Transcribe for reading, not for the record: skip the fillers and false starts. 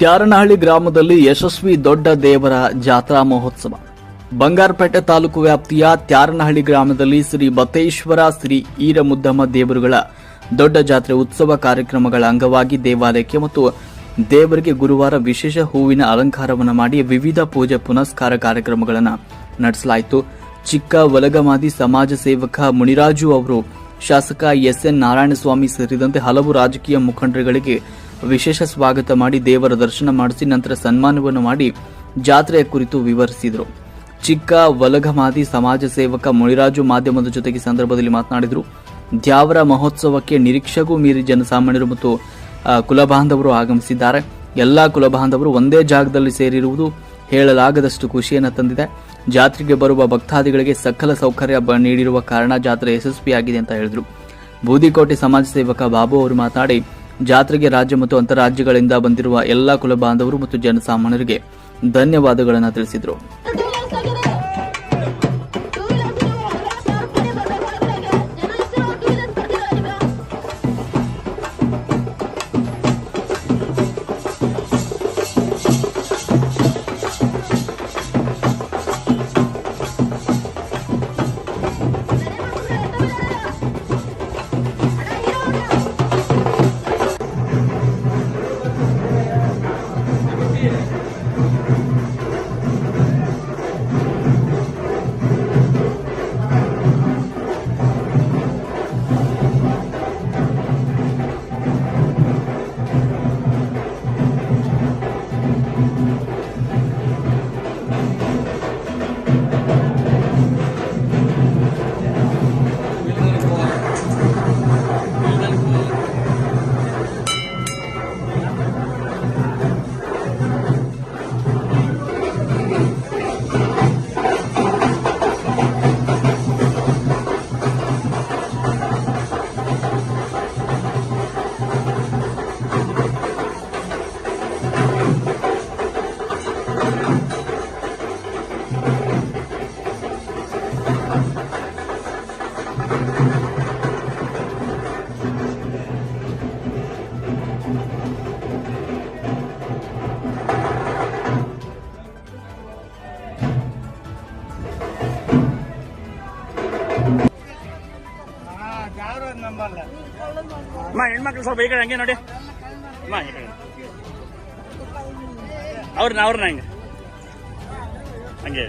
ತ್ಯಾರನಹಳ್ಳಿ ಗ್ರಾಮದಲ್ಲಿ ಯಶಸ್ವಿ ದೊಡ್ಡ ದೇವರ ಜಾತ್ರಾ ಮಹೋತ್ಸವ. ಬಂಗಾರಪೇಟೆ ತಾಲೂಕು ವ್ಯಾಪ್ತಿಯ ತ್ಯಾರನಹಳ್ಳಿ ಗ್ರಾಮದಲ್ಲಿ ಶ್ರೀ ಬತ್ತೇಶ್ವರ ಶ್ರೀ ಈರಮುದ್ದಮ್ಮ ದೇವರುಗಳ ದೊಡ್ಡ ಜಾತ್ರೆ ಉತ್ಸವ ಕಾರ್ಯಕ್ರಮಗಳ ಅಂಗವಾಗಿ ದೇವಾಲಯಕ್ಕೆ ಮತ್ತು ದೇವರಿಗೆ ಗುರುವಾರ ವಿಶೇಷ ಹೂವಿನ ಅಲಂಕಾರವನ್ನು ಮಾಡಿ ವಿವಿಧ ಪೂಜೆ ಪುನಸ್ಕಾರ ಕಾರ್ಯಕ್ರಮಗಳನ್ನು ನಡೆಸಲಾಯಿತು. ಚಿಕ್ಕ ವಲಗಮಾದಿ ಸಮಾಜ ಸೇವಕ ಮುನಿರಾಜು ಅವರು, ಶಾಸಕ ಎಸ್ಎನ್ ನಾರಾಯಣಸ್ವಾಮಿ ಸೇರಿದಂತೆ ಹಲವು ರಾಜಕೀಯ ಮುಖಂಡರುಗಳಿಗೆ ವಿಶೇಷ ಸ್ವಾಗತ ಮಾಡಿ ದೇವರ ದರ್ಶನ ಮಾಡಿಸಿ ನಂತರ ಸನ್ಮಾನವನ್ನು ಮಾಡಿ ಜಾತ್ರೆಯ ಕುರಿತು ವಿವರಿಸಿದರು. ಚಿಕ್ಕ ವಲಗಮಾದಿ ಸಮಾಜ ಸೇವಕ ಮುನಿರಾಜು ಮಾಧ್ಯಮದ ಜೊತೆಗೆ ಸಂದರ್ಭದಲ್ಲಿ ಮಾತನಾಡಿದರು. ದ್ಯಾವರ ಮಹೋತ್ಸವಕ್ಕೆ ನಿರೀಕ್ಷೆಗೂ ಮೀರಿ ಜನಸಾಮಾನ್ಯರು ಮತ್ತು ಕುಲಬಾಂಧವರು ಆಗಮಿಸಿದ್ದಾರೆ. ಎಲ್ಲಾ ಕುಲಬಾಂಧವರು ಒಂದೇ ಜಾಗದಲ್ಲಿ ಸೇರಿರುವುದು ಹೇಳಲಾಗದಷ್ಟು ಖುಷಿಯನ್ನು ತಂದಿದೆ. ಜಾತ್ರೆಗೆ ಬರುವ ಭಕ್ತಾದಿಗಳಿಗೆ ಸಕಲ ಸೌಕರ್ಯ ನೀಡಿರುವ ಕಾರಣ ಜಾತ್ರೆ ಯಶಸ್ವಿಯಾಗಿದೆ ಅಂತ ಹೇಳಿದರು. ಬೂದಿಕೋಟೆ ಸಮಾಜ ಸೇವಕ ಬಾಬು ಅವರು ಮಾತನಾಡಿ, ಜಾತ್ರೆಗೆ ರಾಜ್ಯ ಮತ್ತು ಅಂತರಾಜ್ಯಗಳಿಂದ ಬಂದಿರುವ ಎಲ್ಲಾ ಕುಲಬಾಂಧವರು ಮತ್ತು ಜನಸಾಮಾನ್ಯರಿಗೆ ಧನ್ಯವಾದಗಳನ್ನು ತಿಳಿಸಿದರು. ಹೆಣ್ಮಕ್ಳು ಸ್ವಲ್ಪ ಈ ಕಡೆ ಹಂಗೆ ನೋಡಿ ಅವ್ರನ್ನ ಹಂಗೆ ಹಂಗೆ